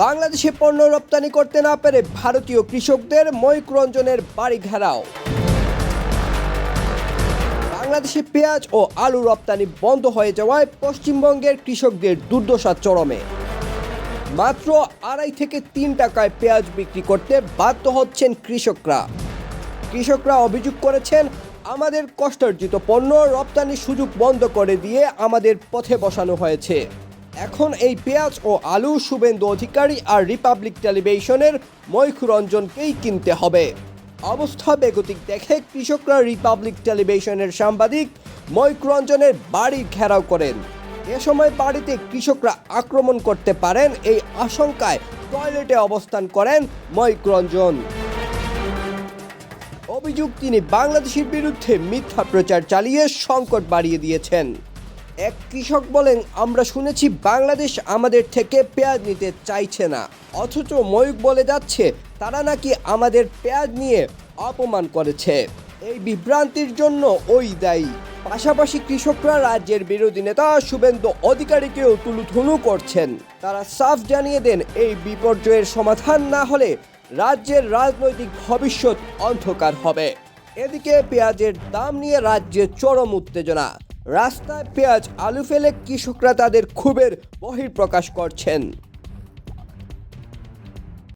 বাংলাদেশে পণ্য রপ্তানি করতে না পেরে ভারতীয় কৃষকদের ময়ূক রঞ্জনের বাড়ি ঘেরাও। বাংলাদেশে পেঁয়াজ ও আলু রপ্তানি বন্ধ হয়ে যাওয়ায় পশ্চিমবঙ্গের কৃষকদের দুর্দশা চরমে। মাত্র 2.5 থেকে 3 টাকায় পেঁয়াজ বিক্রি করতে বাধ্য হচ্ছেন কৃষকরা। কৃষকরা অভিযোগ করেছেন, আমাদের কষ্টার্জিত পণ্য রপ্তানির সুযোগ বন্ধ করে দিয়ে আমাদের পথে বসানো হয়েছে। এখন এই পেঁয়াজ ও আলু শুভেন্দু অধিকারী আর রিপাবলিক টেলিভিশনের ময়ূক রঞ্জনকেই কিনতে হবে। অবস্থা বেগতিক দেখে কৃষকরা রিপাবলিক টেলিভিশনের সাংবাদিক ময়ূক রঞ্জনের বাড়ি ঘেরাও করেন। এ সময় বাড়িতে কৃষকরা আক্রমণ করতে পারেন এই আশঙ্কায় টয়লেটে অবস্থান করেন ময়ূক রঞ্জন। অভিযোগ, তিনি বাংলাদেশের বিরুদ্ধে মিথ্যা প্রচার চালিয়ে সংকট বাড়িয়ে দিয়েছেন। এক কৃষক বলেন, আমরা শুনেছি বাংলাদেশ আমাদের থেকে পেঁয়াজ নিতে চাইছে না, অথচ ময়ূক বলে যাচ্ছে তারা নাকি আমাদের পেঁয়াজ নিয়ে অপমান করেছে। এই বিভ্রান্তির জন্য ওই দায়ী। পাশাপাশি কৃষকরা রাজ্যের বিরোধী নেতা শুভেন্দু অধিকারীকেও তুলুধুনু করছেন। তারা সাফ জানিয়ে দেন, এই বিপর্যয়ের সমাধান না হলে রাজ্যের রাজনৈতিক ভবিষ্যৎ অন্ধকার হবে। এদিকে পেঁয়াজের দাম নিয়ে রাজ্যে চরম উত্তেজনা। রাস্তায় পেঁয়াজ আলু ফেলে কৃষকরা তাদের ক্ষোভের বহিঃপ্রকাশ করছেন।